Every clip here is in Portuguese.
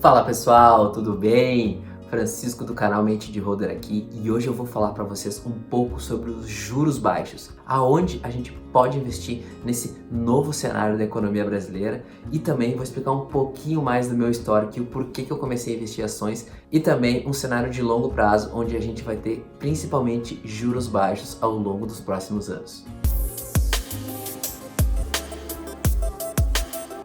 Fala pessoal, tudo bem? Francisco do canal Mente de Holder aqui e hoje eu vou falar para vocês um pouco sobre os juros baixos, aonde a gente pode investir nesse novo cenário da economia brasileira e também vou explicar um pouquinho mais do meu histórico e o porquê que eu comecei a investir em ações e também um cenário de longo prazo onde a gente vai ter principalmente juros baixos ao longo dos próximos anos.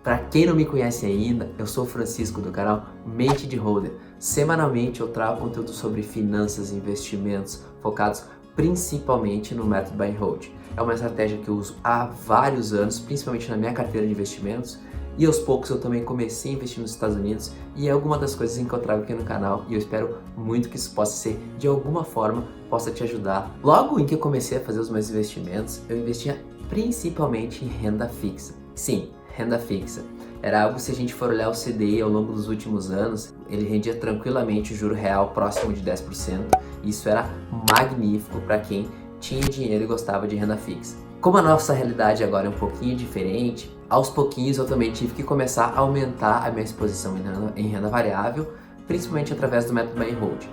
Para quem não me conhece ainda, eu sou o Francisco do canal Mente de Holder. Semanalmente eu trago conteúdo sobre finanças e investimentos focados principalmente no método Buy and Hold. É uma estratégia que eu uso há vários anos, principalmente na minha carteira de investimentos, e aos poucos eu também comecei a investir nos Estados Unidos e é alguma das coisas em que eu trago aqui no canal e eu espero muito que isso possa ser, de alguma forma, possa te ajudar. Logo em que eu comecei a fazer os meus investimentos, eu investia principalmente em renda fixa. Sim, renda fixa. Era algo, se a gente for olhar o CDI ao longo dos últimos anos, ele rendia tranquilamente o juro real próximo de 10%. Isso era magnífico para quem tinha dinheiro e gostava de renda fixa. Como a nossa realidade agora é um pouquinho diferente, aos pouquinhos eu também tive que começar a aumentar a minha exposição em renda variável, principalmente através do método Buy and Hold.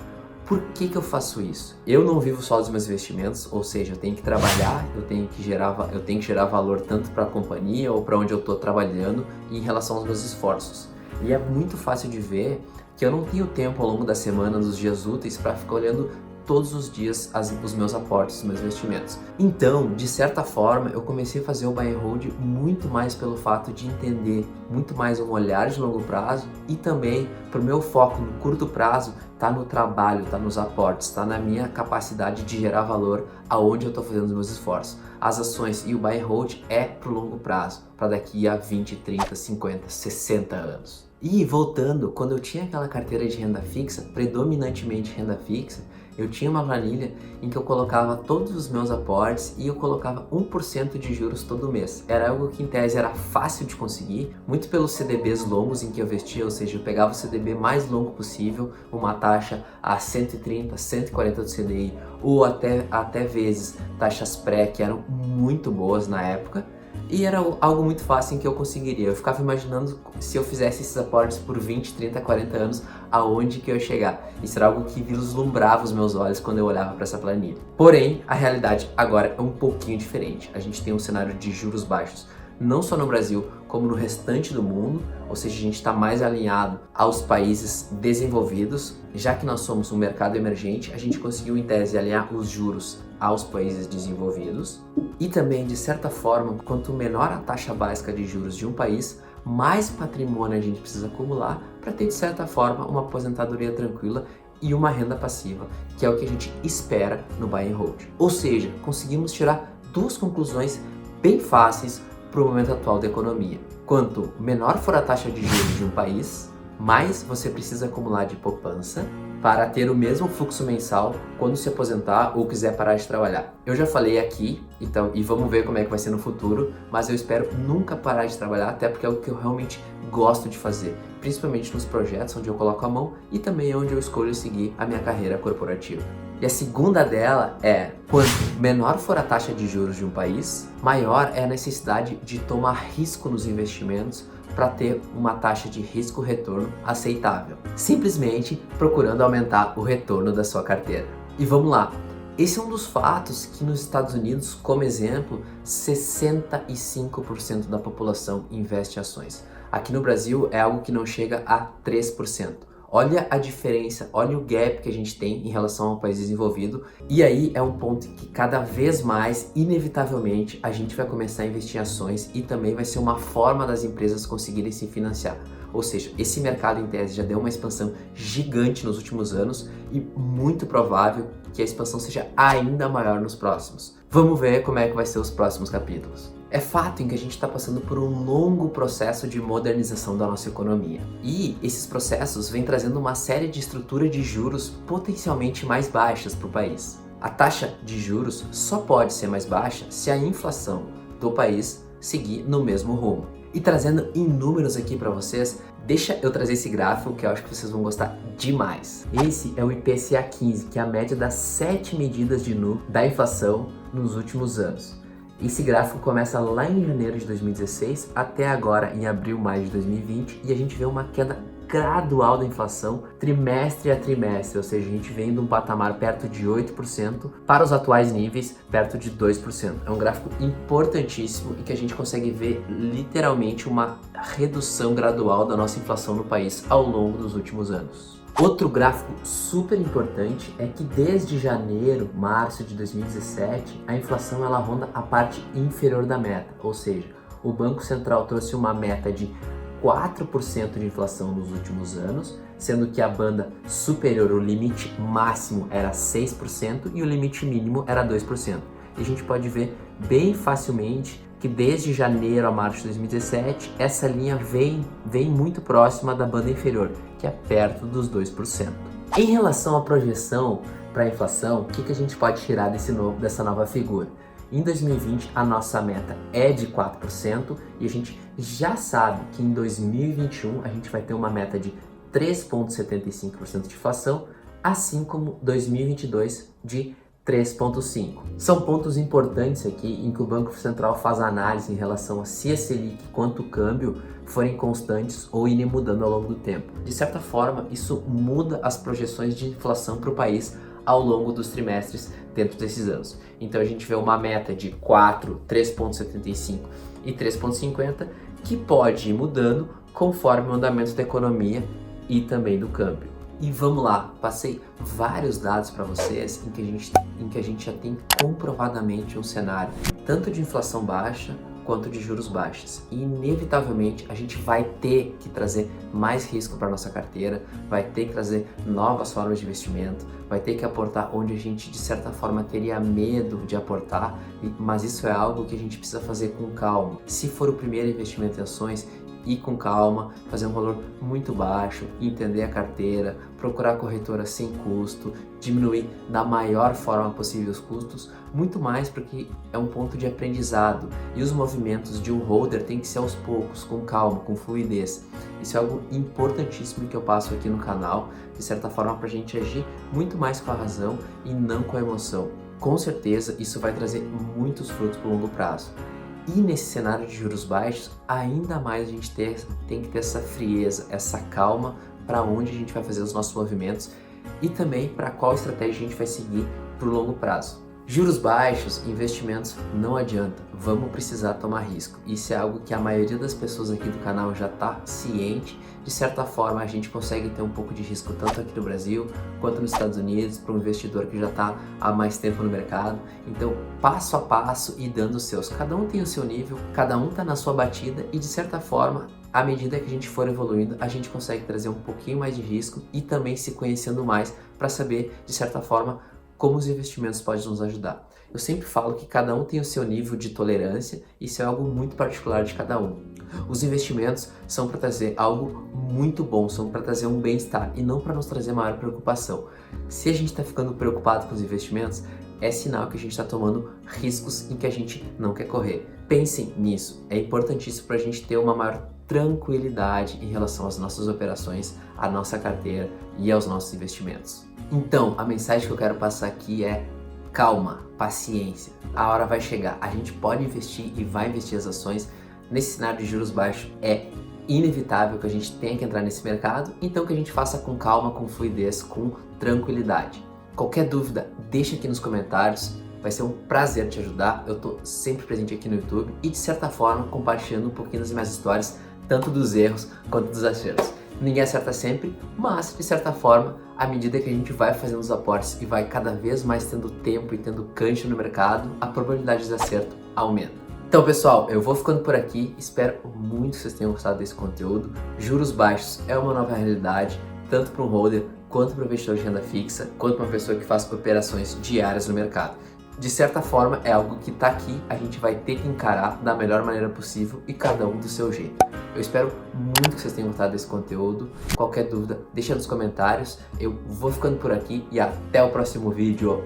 Por que eu faço isso? Eu não vivo só dos meus investimentos, ou seja, eu tenho que trabalhar, eu tenho que gerar valor tanto para a companhia ou para onde eu estou trabalhando em relação aos meus esforços. E é muito fácil de ver que eu não tenho tempo ao longo da semana, dos dias úteis, para ficar olhando todos os dias os meus aportes, os meus investimentos. Então, de certa forma, eu comecei a fazer o Buy and Hold muito mais pelo fato de entender muito mais um olhar de longo prazo e também para o meu foco no curto prazo tá no trabalho, tá nos aportes, tá na minha capacidade de gerar valor aonde eu estou fazendo os meus esforços. As ações e o Buy and Hold é para o longo prazo, para daqui a 20, 30, 50, 60 anos. E voltando, quando eu tinha aquela carteira de renda fixa, predominantemente renda fixa, eu tinha uma planilha em que eu colocava todos os meus aportes e eu colocava 1% de juros todo mês. Era algo que em tese era fácil de conseguir, muito pelos CDBs longos em que eu investia, ou seja, eu pegava o CDB mais longo possível, uma taxa a 130, 140 do CDI, ou até vezes taxas pré que eram muito boas na época. E era algo muito fácil em que eu conseguiria. Eu ficava imaginando se eu fizesse esses aportes por 20, 30, 40 anos, aonde que eu ia chegar. Isso era algo que vislumbrava os meus olhos quando eu olhava para essa planilha. Porém, a realidade agora é um pouquinho diferente. A gente tem um cenário de juros baixos, não só no Brasil, como no restante do mundo, ou seja, a gente está mais alinhado aos países desenvolvidos. Já que nós somos um mercado emergente, a gente conseguiu em tese alinhar os juros aos países desenvolvidos e também, de certa forma, quanto menor a taxa básica de juros de um país, mais patrimônio a gente precisa acumular para ter, de certa forma, uma aposentadoria tranquila e uma renda passiva, que é o que a gente espera no Buy and Hold. Ou seja, conseguimos tirar duas conclusões bem fáceis para o momento atual da economia. Quanto menor for a taxa de juros de um país, mais você precisa acumular de poupança para ter o mesmo fluxo mensal quando se aposentar ou quiser parar de trabalhar. Eu já falei aqui, então, e vamos ver como é que vai ser no futuro, mas eu espero nunca parar de trabalhar, até porque é o que eu realmente gosto de fazer, principalmente nos projetos onde eu coloco a mão e também onde eu escolho seguir a minha carreira corporativa. E a segunda dela é, quanto menor for a taxa de juros de um país, maior é a necessidade de tomar risco nos investimentos para ter uma taxa de risco-retorno aceitável, simplesmente procurando aumentar o retorno da sua carteira. E vamos lá, esse é um dos fatos que nos Estados Unidos, como exemplo, 65% da população investe em ações. Aqui no Brasil é algo que não chega a 3%. Olha a diferença, olha o gap que a gente tem em relação ao país desenvolvido. E aí é um ponto que cada vez mais, inevitavelmente, a gente vai começar a investir em ações e também vai ser uma forma das empresas conseguirem se financiar. Ou seja, esse mercado em tese já deu uma expansão gigante nos últimos anos e muito provável que a expansão seja ainda maior nos próximos. Vamos ver como é que vai ser os próximos capítulos. É fato em que a gente está passando por um longo processo de modernização da nossa economia. E esses processos vêm trazendo uma série de estruturas de juros potencialmente mais baixas para o país. A taxa de juros só pode ser mais baixa se a inflação do país seguir no mesmo rumo. E trazendo em números aqui para vocês, deixa eu trazer esse gráfico que eu acho que vocês vão gostar demais. Esse é o IPCA 15, que é a média das 7 medidas de nu da inflação nos últimos anos. Esse gráfico começa lá em janeiro de 2016 até agora em abril, maio de 2020 e a gente vê uma queda gradual da inflação, trimestre a trimestre, ou seja, a gente vem de um patamar perto de 8% para os atuais níveis perto de 2%. É um gráfico importantíssimo e que a gente consegue ver literalmente uma redução gradual da nossa inflação no país ao longo dos últimos anos. Outro gráfico super importante é que desde janeiro, março de 2017, a inflação ela ronda a parte inferior da meta, ou seja, o Banco Central trouxe uma meta de 4% de inflação nos últimos anos, sendo que a banda superior, o limite máximo era 6% e o limite mínimo era 2%. E a gente pode ver bem facilmente que desde janeiro a março de 2017, essa linha vem muito próxima da banda inferior, que é perto dos 2%. Em relação à projeção para a inflação, o que a gente pode tirar dessa nova figura? Em 2020, a nossa meta é de 4% e a gente já sabe que em 2021 a gente vai ter uma meta de 3,75% de inflação, assim como 2022 de 3,5%. São pontos importantes aqui em que o Banco Central faz análise em relação a se a Selic quanto o câmbio forem constantes ou irem mudando ao longo do tempo. De certa forma, isso muda as projeções de inflação para o país ao longo dos trimestres dentro desses anos. Então a gente vê uma meta de 4, 3,75 e 3,50 que pode ir mudando conforme o andamento da economia e também do câmbio. E vamos lá, passei vários dados para vocês em que a gente já tem comprovadamente um cenário tanto de inflação baixa quanto de juros baixos. E inevitavelmente a gente vai ter que trazer mais risco para nossa carteira, vai ter que trazer novas formas de investimento, vai ter que aportar onde a gente de certa forma teria medo de aportar, mas isso é algo que a gente precisa fazer com calma. Se for o primeiro investimento em ações, ir com calma, fazer um valor muito baixo, entender a carteira, procurar corretora sem custo, diminuir da maior forma possível os custos, muito mais porque é um ponto de aprendizado e os movimentos de um holder tem que ser aos poucos, com calma, com fluidez. Isso é algo importantíssimo que eu passo aqui no canal, de certa forma para a gente agir muito mais com a razão e não com a emoção. Com certeza isso vai trazer muitos frutos para o longo prazo. E nesse cenário de juros baixos, ainda mais a gente tem que ter essa frieza, essa calma para onde a gente vai fazer os nossos movimentos e também para qual estratégia a gente vai seguir para o longo prazo. Juros baixos, investimentos não adianta, vamos precisar tomar risco. Isso é algo que a maioria das pessoas aqui do canal já está ciente. De certa forma, a gente consegue ter um pouco de risco tanto aqui no Brasil quanto nos Estados Unidos para um investidor que já está há mais tempo no mercado. Então, passo a passo e dando os seus. Cada um tem o seu nível, cada um está na sua batida e de certa forma, à medida que a gente for evoluindo, a gente consegue trazer um pouquinho mais de risco e também se conhecendo mais para saber, de certa forma, como os investimentos podem nos ajudar. Eu sempre falo que cada um tem o seu nível de tolerância, isso é algo muito particular de cada um. Os investimentos são para trazer algo muito bom, são para trazer um bem-estar e não para nos trazer maior preocupação. Se a gente está ficando preocupado com os investimentos, é sinal que a gente está tomando riscos em que a gente não quer correr. Pensem nisso, é importantíssimo para a gente ter uma maior tranquilidade em relação às nossas operações, à nossa carteira e aos nossos investimentos. Então, a mensagem que eu quero passar aqui é calma, paciência. A hora vai chegar, a gente pode investir e vai investir as ações. Nesse cenário de juros baixos é inevitável que a gente tenha que entrar nesse mercado, então que a gente faça com calma, com fluidez, com tranquilidade. Qualquer dúvida, deixa aqui nos comentários, vai ser um prazer te ajudar. Eu tô sempre presente aqui no YouTube e de certa forma compartilhando um pouquinho das minhas histórias, tanto dos erros quanto dos acertos. Ninguém acerta sempre, mas de certa forma, à medida que a gente vai fazendo os aportes e vai cada vez mais tendo tempo e tendo cancha no mercado, a probabilidade de acerto aumenta. Então pessoal, eu vou ficando por aqui, espero muito que vocês tenham gostado desse conteúdo. Juros baixos é uma nova realidade, tanto para um holder, quanto para um investidor de renda fixa, quanto para uma pessoa que faz operações diárias no mercado. De certa forma, é algo que está aqui, a gente vai ter que encarar da melhor maneira possível e cada um do seu jeito. Eu espero muito que vocês tenham gostado desse conteúdo. Qualquer dúvida, deixa nos comentários. Eu vou ficando por aqui e até o próximo vídeo.